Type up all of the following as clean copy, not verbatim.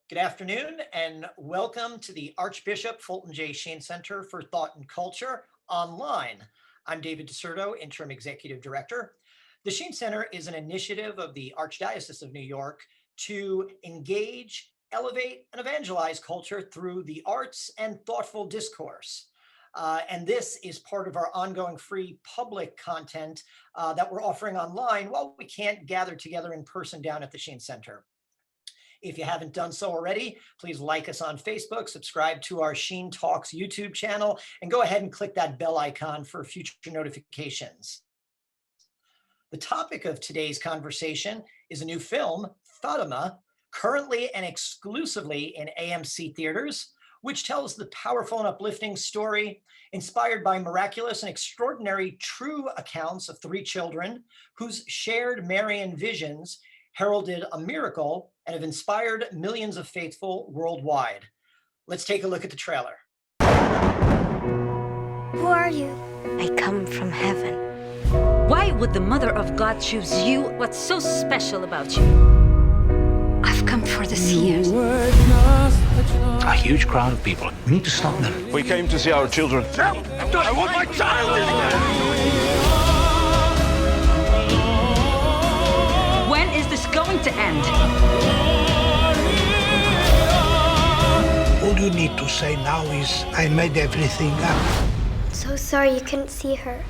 Good afternoon and welcome to the Archbishop Fulton J. Sheen Center for Thought and Culture online. I'm David DiCerto, Interim Executive Director. The Sheen Center is an initiative of the Archdiocese of New York to engage, elevate, and evangelize culture through the arts and thoughtful discourse. And this is part of our ongoing free public content that we're offering online while we can't gather together in person down at the Sheen Center. If you haven't done so already, please like us on Facebook, subscribe to our Sheen Talks YouTube channel, and go ahead and click that bell icon for future notifications. The topic of today's conversation is a new film, Fatima, currently and exclusively in AMC theaters, which tells the powerful and uplifting story inspired by miraculous and extraordinary true accounts of three children whose shared Marian visions heralded a miracle and have inspired millions of faithful worldwide. Let's take a look at the trailer. Who are you? I come from heaven. Why would the Mother of God choose you? What's so special about you? I've come for the seers. A huge crowd of people. We need to stop them. We came to see our children. No! I want my child in there! When is this going to end? All you need to say now is, I made everything up. So sorry you couldn't see her.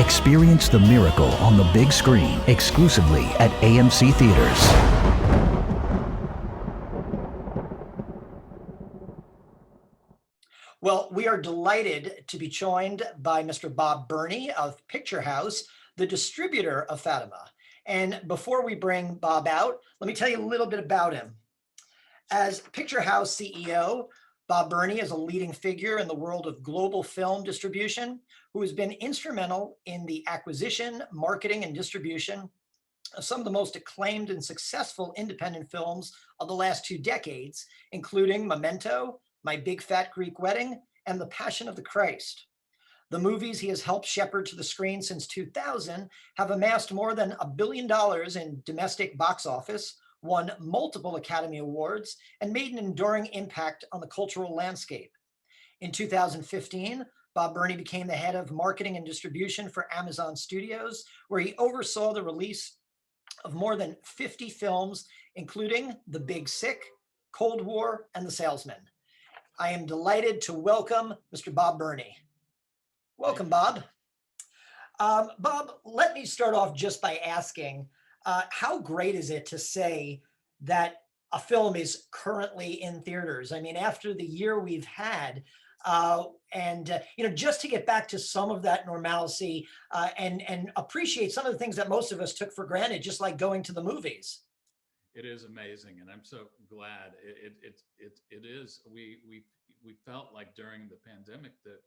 Experience the miracle on the big screen, exclusively at AMC Theaters. Well, we are delighted to be joined by Mr. Bob Berney of Picturehouse, the distributor of Fatima. And before we bring Bob out, let me tell you a little bit about him. As Picturehouse CEO, Bob Berney is a leading figure in the world of global film distribution, who has been instrumental in the acquisition, marketing, and distribution of some of the most acclaimed and successful independent films of the last 2 decades, including Memento, My Big Fat Greek Wedding, and The Passion of the Christ. The movies he has helped shepherd to the screen since 2000 have amassed more than $1 billion in domestic box office, won multiple Academy Awards, and made an enduring impact on the cultural landscape. In 2015, Bob Berney became the head of marketing and distribution for Amazon Studios, where he oversaw the release of more than 50 films, including The Big Sick, Cold War, and The Salesman. I am delighted to welcome Mr. Bob Berney. Welcome, Bob. Bob, let me start off just by asking, how great is it to say that a film is currently in theaters? I mean, after the year we've had, just to get back to some of that normalcy and appreciate some of the things that most of us took for granted, just like going to the movies. It is amazing, and I'm so glad. It is. We felt like during the pandemic that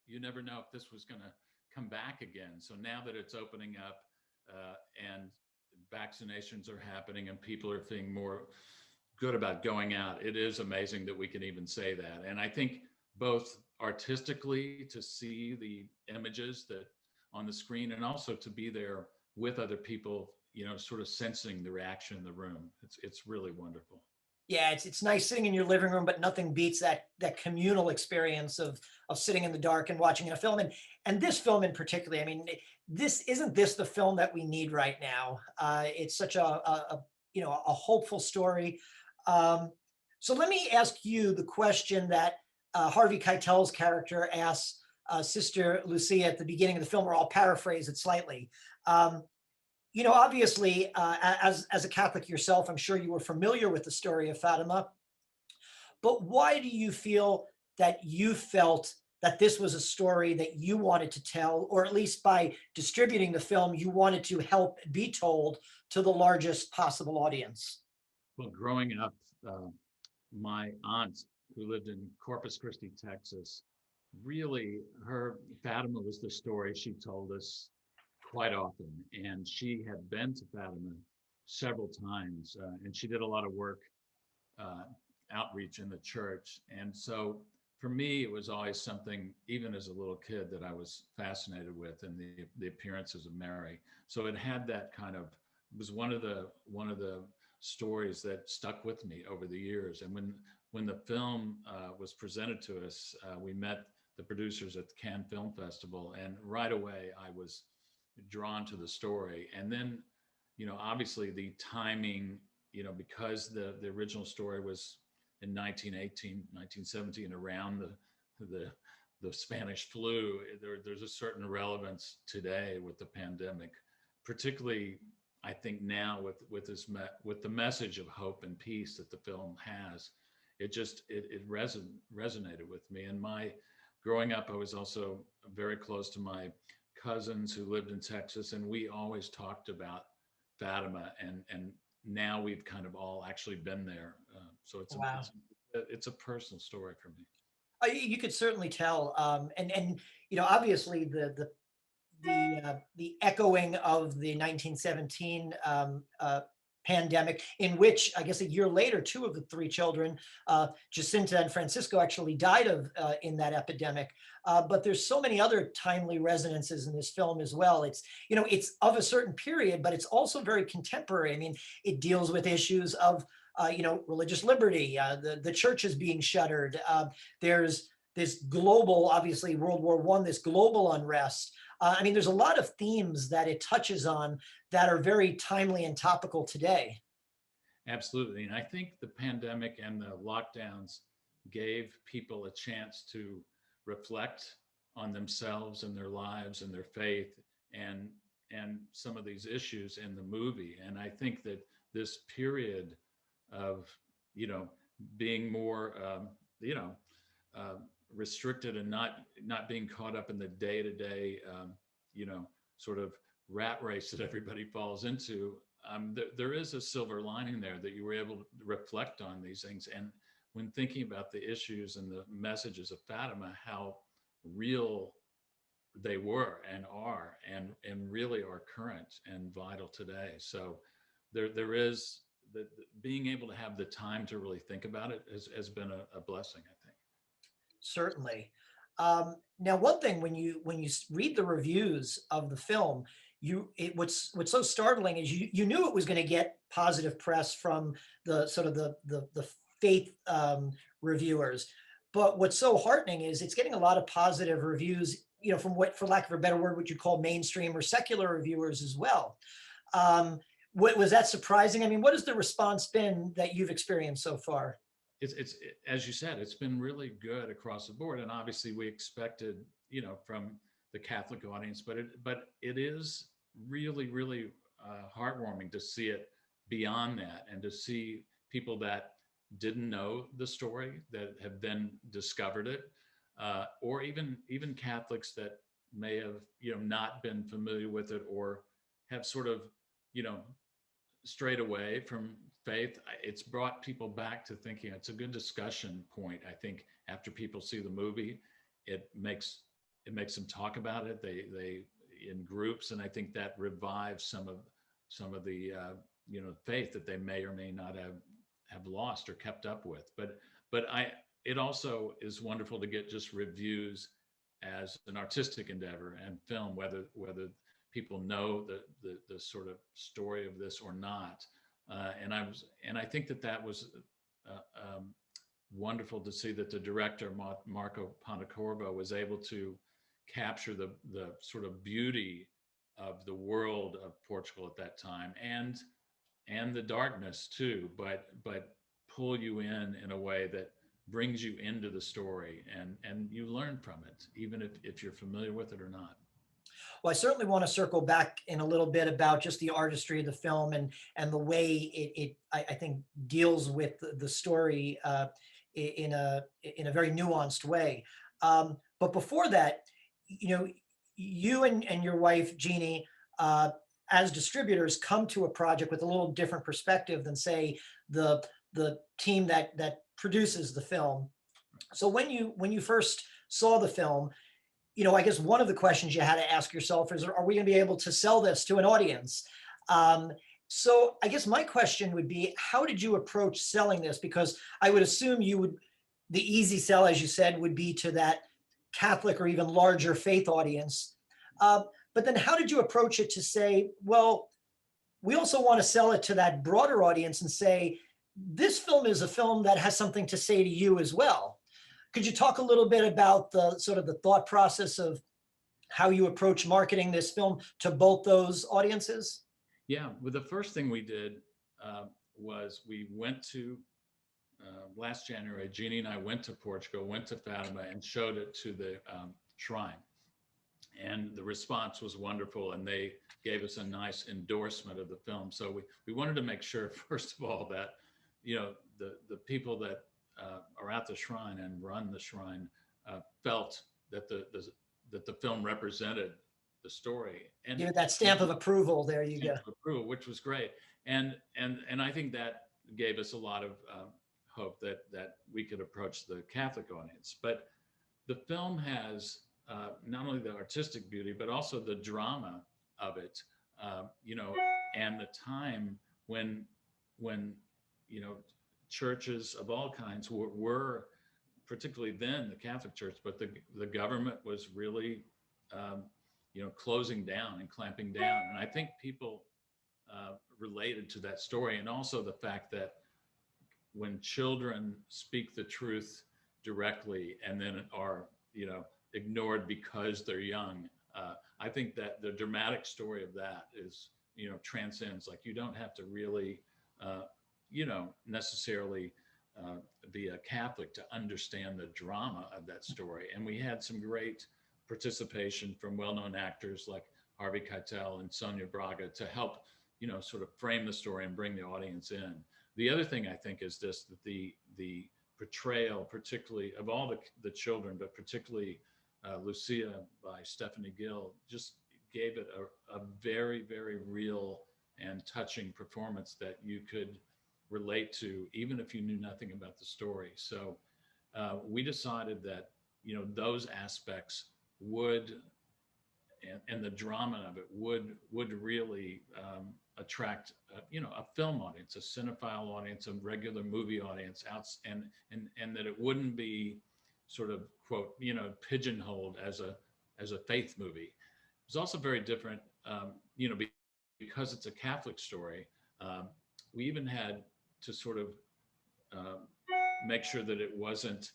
you never know if this was going to come back again. So now that it's opening up and vaccinations are happening and people are feeling more good about going out, it is amazing that we can even say that. And I think both artistically to see the images that on the screen and also to be there with other people, sort of sensing the reaction in the room. It's really wonderful. Yeah, it's nice sitting in your living room, but nothing beats that communal experience of sitting in the dark and watching a film. And this film in particular, I mean, isn't this the film that we need right now? It's such a hopeful story. So let me ask you the question that Harvey Keitel's character asks Sister Lucia at the beginning of the film, or I'll paraphrase it slightly. Obviously, as a Catholic yourself, I'm sure you were familiar with the story of Fatima, but why do you feel that you felt that this was a story that you wanted to tell, or at least by distributing the film, you wanted to help be told to the largest possible audience? Well, growing up, my aunt, who lived in Corpus Christi, Texas, really, Fatima was the story she told us quite often. And she had been to Fatima several times, and she did a lot of work, outreach in the church. And so for me, it was always something, even as a little kid, that I was fascinated with, and the appearances of Mary. So it had that kind of, it was one of the stories that stuck with me over the years. And when the film was presented to us, we met the producers at the Cannes Film Festival, and right away I was drawn to the story. And then, obviously the timing, because the original story was in 1918, 1917, around the Spanish flu, there's a certain relevance today with the pandemic, particularly I think now with the message of hope and peace that the film has. It resonated with me. And growing up, I was also very close to my cousins who lived in Texas, and we always talked about Fatima, and now we've kind of all actually been there. So Wow. it's a personal story for me. You could certainly tell, and obviously the echoing of the 1917 pandemic, in which I guess a year later, two of the three children, Jacinta and Francisco, actually died of in that epidemic. But there's so many other timely resonances in this film as well. It's of a certain period, but it's also very contemporary. I mean, it deals with issues of religious liberty. The church is being shuttered. There's this global, obviously World War I, this global unrest. I mean, there's a lot of themes that it touches on that are very timely and topical today. Absolutely. And I think the pandemic and the lockdowns gave people a chance to reflect on themselves and their lives and their faith and some of these issues in the movie. And I think that this period of, being more, restricted and not being caught up in the day-to-day, sort of rat race that everybody falls into. There is a silver lining there, that you were able to reflect on these things. And when thinking about the issues and the messages of Fatima, how real they were and are, and really are current and vital today. So there is being able to have the time to really think about it has been a blessing, I think. Certainly. Now, one thing, when you read the reviews of the film, what's so startling is you knew it was going to get positive press from the sort of the faith reviewers, but what's so heartening is it's getting a lot of positive reviews, from what, for lack of a better word, what you call mainstream or secular reviewers as well. What was that surprising? I mean, what has the response been that you've experienced so far? It's as you said, it's been really good across the board, and obviously we expected, from the Catholic audience, but it is really heartwarming to see it beyond that, and to see people that didn't know the story that have then discovered it, or even Catholics that may have not been familiar with it, or have sort of strayed away from faith. It's brought people back to thinking. It's a good discussion point. I think after people see the movie, it makes them talk about it. They in groups, and I think that revives some of the faith that they may or may not have lost or kept up with. But it also is wonderful to get just reviews as an artistic endeavor and film, whether people know the sort of story of this or not. And I think that was wonderful to see that the director Marco Pontecorvo was able to capture the sort of beauty of the world of Portugal at that time, and the darkness too, but pull you in a way that brings you into the story, and you learn from it, even if you're familiar with it or not. Well, I certainly want to circle back in a little bit about just the artistry of the film and the way I think deals with the story in a very nuanced way. But before that, you and your wife Jeannie, as distributors, come to a project with a little different perspective than, say, the team that produces the film. So when you first saw the film, I guess one of the questions you had to ask yourself is, are we going to be able to sell this to an audience? So I guess my question would be, how did you approach selling this? Because I would assume you would the easy sell, as you said, would be to that Catholic or even larger faith audience. But then how did you approach it to say, well, we also want to sell it to that broader audience and say, this film is a film that has something to say to you as well. Could you talk a little bit about the sort of the thought process of how you approach marketing this film to both those audiences? Yeah, well, the first thing we did was we went to last January, Jeannie and I went to Portugal, went to Fatima and showed it to the shrine. And the response was wonderful, and they gave us a nice endorsement of the film. So we wanted to make sure, first of all, that the people that are at the shrine and run the shrine felt that the film represented the story. And give it that stamp of approval. There you go. Approval, which was great, and I think that gave us a lot of hope that we could approach the Catholic audience. But the film has not only the artistic beauty, but also the drama of it, and the time when churches of all kinds were particularly then the Catholic Church, but the government was really closing down and clamping down. And I think people related to that story, and also the fact that when children speak the truth directly and then are ignored because they're young, I think that the dramatic story of that is transcends. Like, you don't have to really necessarily be a Catholic to understand the drama of that story. And we had some great participation from well-known actors like Harvey Keitel and Sonia Braga to help sort of frame the story and bring the audience in. The other thing I think is this, that the portrayal, particularly of all the children, but particularly Lucia by Stephanie Gill, just gave it a very, very real and touching performance that you could relate to, even if you knew nothing about the story. So we decided that those aspects would, and the drama of it would really attract a film audience, a cinephile audience, a regular movie audience and that it wouldn't be sort of, quote, pigeonholed as a faith movie. It was also very different, because it's a Catholic story. We even had to sort of make sure that it wasn't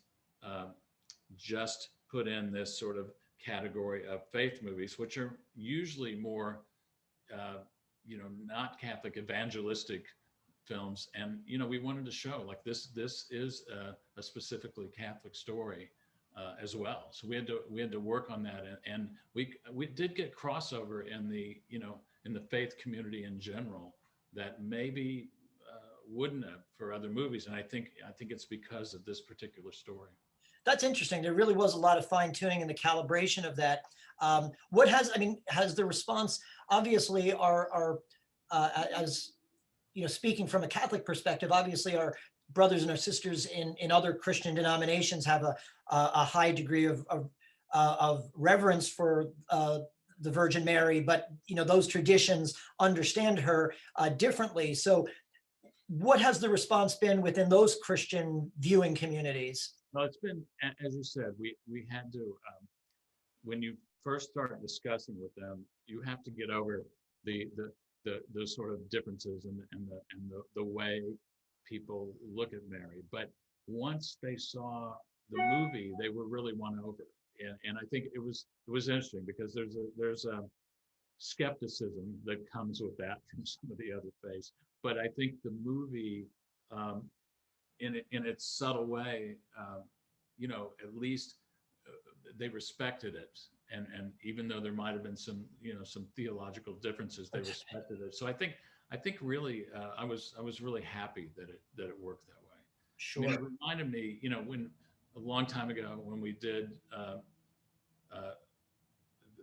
just put in this sort of category of faith movies, which are usually more, not Catholic evangelistic films. And, we wanted to show like this is a specifically Catholic story as well. So we had to work on that. And we did get crossover in the faith community in general that maybe wouldn't have for other movies. And I think it's because of this particular story. That's interesting. There really was a lot of fine tuning in the calibration of that. Has the response, obviously as speaking from a Catholic perspective, obviously our brothers and our sisters in other Christian denominations have a high degree of reverence for the Virgin Mary, but those traditions understand her differently. So what has the response been within those Christian viewing communities? Well, it's been, as you said, we had to, when you first start discussing with them, you have to get over the sort of differences and the way people look at Mary. But once they saw the movie, they were really won over. And I think it was interesting because there's a skepticism that comes with that from some of the other faiths. But I think the movie, in its subtle way, at least they respected it, and even though there might have been some theological differences, they respected it. So I think really, I was really happy that it worked that way. Sure. It reminded me, when a long time ago when we did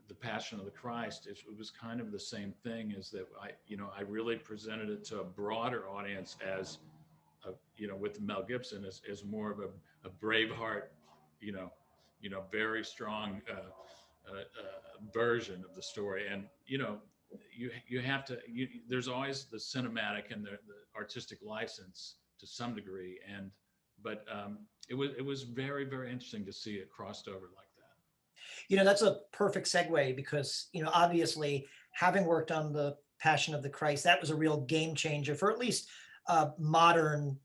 the Passion of the Christ, it was kind of the same thing. Is that I really presented it to a broader audience as with Mel Gibson as more of a Braveheart, very strong version of the story. And you have to. There's always the cinematic and the artistic license to some degree, and but it was very, very interesting to see it crossed over like that. That's a perfect segue because, obviously having worked on the Passion of the Christ, that was a real game changer for at least modern,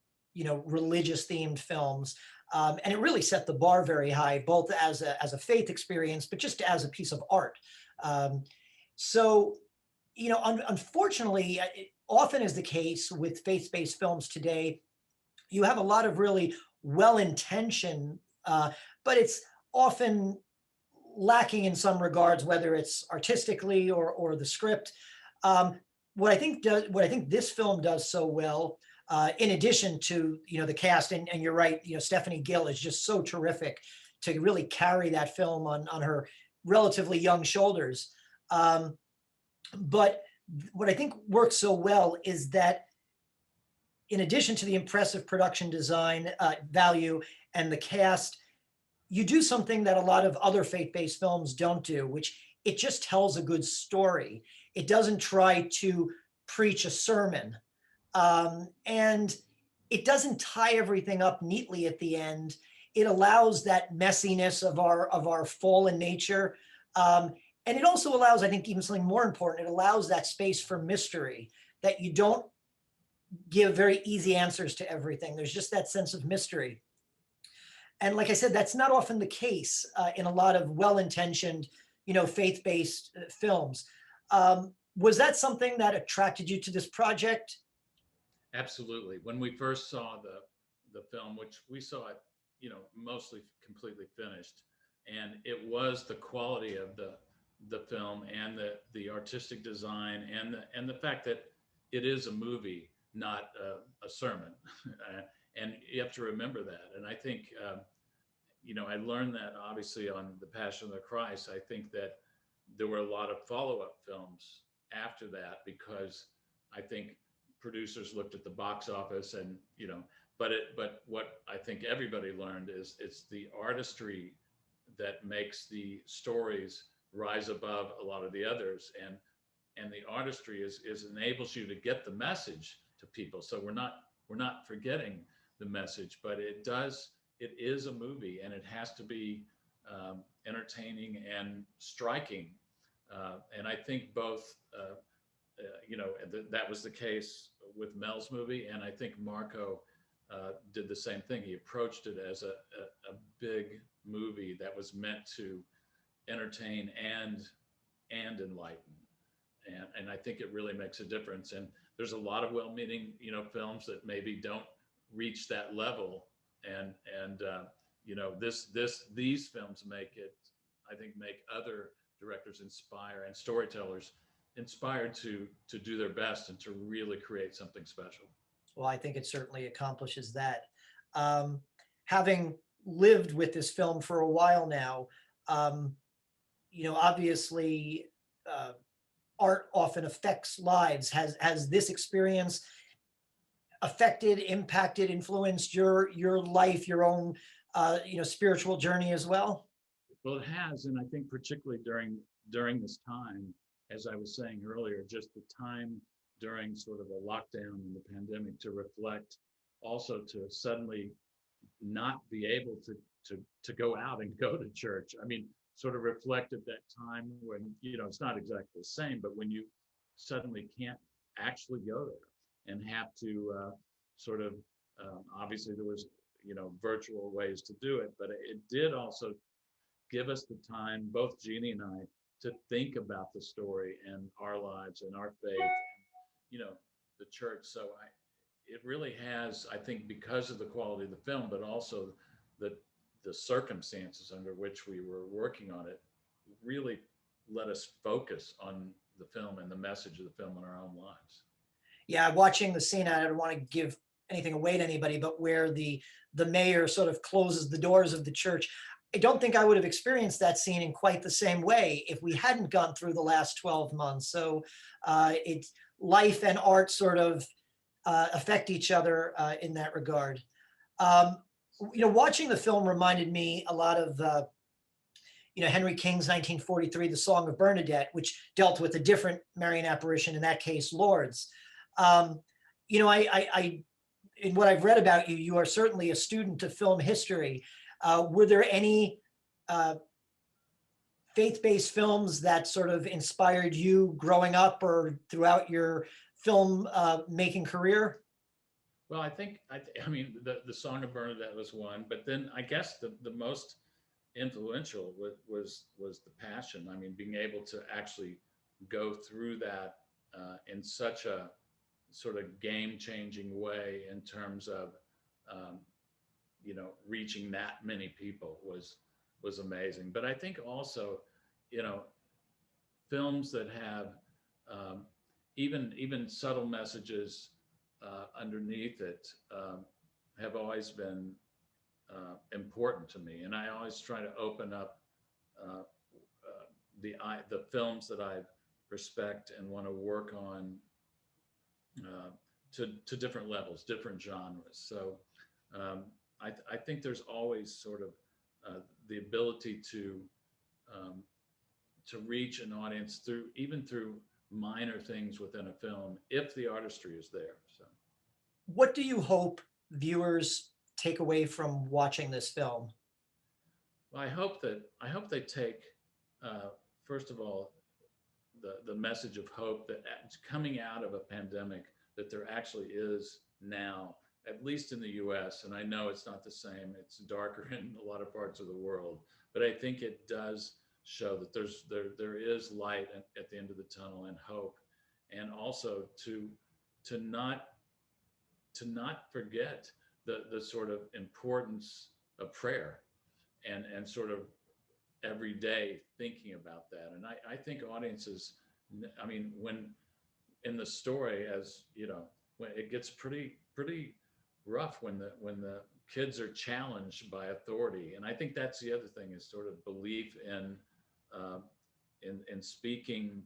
religious themed films. And it really set the bar very high, both as a faith experience, but just as a piece of art. So, unfortunately, it often is the case with faith-based films today. You have a lot of really well-intentioned, but it's often lacking in some regards, whether it's artistically or the script. What I think this film does so well, in addition to the cast, and you're right, Stephanie Gill is just so terrific to really carry that film on her relatively young shoulders. But what I think works so well is that in addition to the impressive production design value and the cast, you do something that a lot of other faith-based films don't do, which it just tells a good story. It doesn't try to preach a sermon. And it doesn't tie everything up neatly at the end. It allows that messiness of our fallen nature. And it also allows, I think, even something more important, it allows that space for mystery, that you don't give very easy answers to everything. There's just that sense of mystery. And like I said, that's not often the case in a lot of well-intentioned, faith-based films. Was that something that attracted you to this project? Absolutely. When we first saw the film, which we saw it, mostly completely finished, and it was the quality of the film and the artistic design and the fact that it is a movie, not a sermon. And you have to remember that. And I think, I learned that obviously on The Passion of the Christ. I think that there were a lot of follow-up films after that because I think producers looked at the box office and, but what I think everybody learned is it's the artistry that makes the stories rise above a lot of the others. And the artistry is enables you to get the message to people. So we're not forgetting the message, but it is a movie and it has to be entertaining and striking. And I think both, that was the case with Mel's movie. And I think Marco did the same thing. He approached it as a big movie that was meant to entertain and enlighten. And I think it really makes a difference. And there's a lot of well-meaning, films that maybe don't reach that level. And these films make other directors and storytellers inspired to do their best and to really create something special. Well, I think it certainly accomplishes that. Having lived with this film for a while now, obviously art often affects lives. Has this experience affected, impacted, influenced your life, your own, spiritual journey as well? Well, it has, and I think particularly during this time, as I was saying earlier, just the time during sort of a lockdown and the pandemic to reflect, also to suddenly not be able to go out and go to church. I mean, sort of reflect at that time when, it's not exactly the same, but when you suddenly can't actually go there and have to obviously there was, virtual ways to do it, but it did also give us the time, both Jeannie and I, to think about the story and our lives and our faith, and, the church. So it really has, I think, because of the quality of the film, but also the circumstances under which we were working on it, really let us focus on the film and the message of the film in our own lives. Yeah, watching the scene, I don't want to give anything away to anybody, but where the mayor sort of closes the doors of the church, I don't think I would have experienced that scene in quite the same way if we hadn't gone through the last 12 months. So it's life and art sort of affect each other in that regard. Watching the film reminded me a lot of, Henry King's 1943, The Song of Bernadette, which dealt with a different Marian apparition, in that case, Lourdes. I in what I've read about you, you are certainly a student of film history. Were there any faith-based films that sort of inspired you growing up or throughout your film making career? Well, I mean, the Song of Bernadette was one, but then I guess the most influential was the Passion. I mean, being able to actually go through that in such a sort of game-changing way in terms of, reaching that many people was amazing. But I think also, films that have even subtle messages underneath it have always been important to me, and I always try to open up the films that I respect and want to work on to different levels, different genres. So I think there's always sort of the ability to reach an audience through minor things within a film if the artistry is there. So What do you hope viewers take away from watching this film? well, I hope they take first of all the message of hope that coming out of a pandemic, that there actually is now, at least in the US, and I know it's not the same, it's darker in a lot of parts of the world, but I think it does show that there is light at the end of the tunnel and hope, and also to not forget the sort of importance of prayer and sort of every day thinking about that. And I think audiences, I mean, when in the story, as you know, when it gets pretty rough when the kids are challenged by authority. And I think that's the other thing, is sort of belief in speaking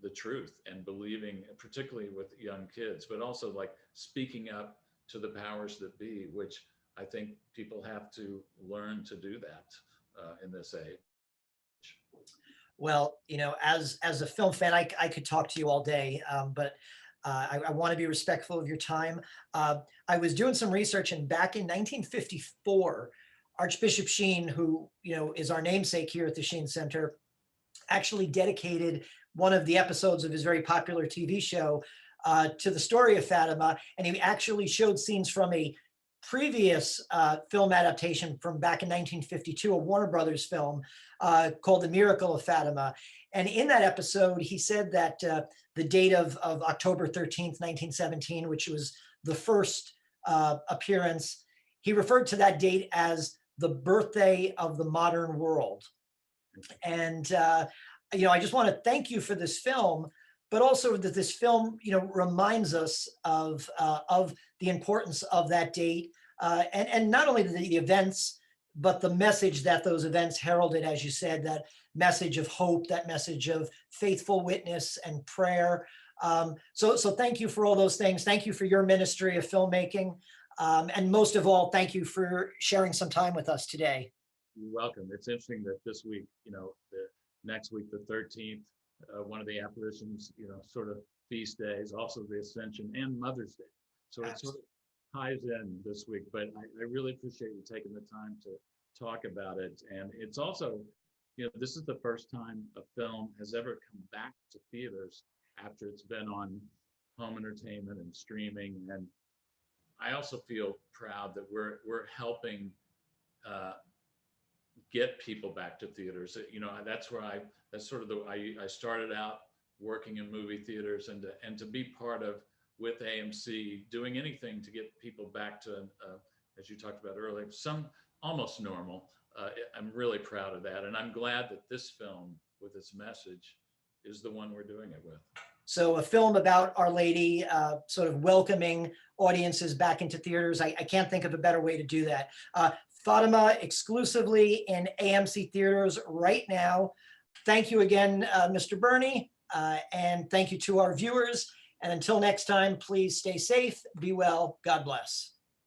the truth and believing, particularly with young kids, but also like speaking up to the powers that be, which I think people have to learn to do that in this age. Well, as a film fan, I could talk to you all day, but I want to be respectful of your time. I was doing some research, and back in 1954, Archbishop Sheen, who is our namesake here at the Sheen Center, actually dedicated one of the episodes of his very popular TV show to the story of Fatima, and he actually showed scenes from a previous film adaptation from back in 1952, a Warner Brothers film called The Miracle of Fatima. And in that episode, he said that the date of October 13th, 1917, which was the first appearance, he referred to that date as the birthday of the modern world. And, I just want to thank you for this film, but also that this film, reminds us of the importance of that date, and not only the events, but the message that those events heralded, as you said, that message of hope, that message of faithful witness and prayer. So thank you for all those things. Thank you for your ministry of filmmaking. And most of all, thank you for sharing some time with us today. You're welcome. It's interesting that this week, the next week, the 13th, one of the apparitions, sort of feast days, also the Ascension and Mother's Day. So it sort of ties in this week, but I really appreciate you taking the time to talk about it. And it's also, this is the first time a film has ever come back to theaters after it's been on home entertainment and streaming. And I also feel proud that we're helping get people back to theaters. That's sort of I started out working in movie theaters, and to be part of, with AMC, doing anything to get people back to, as you talked about earlier, some almost normal. I'm really proud of that. And I'm glad that this film with its message is the one we're doing it with. So a film about Our Lady, sort of welcoming audiences back into theaters. I can't think of a better way to do that. Fatima, exclusively in AMC theaters right now. Thank you again, Mr. Berney, and thank you to our viewers. And until next time, please stay safe, be well, God bless.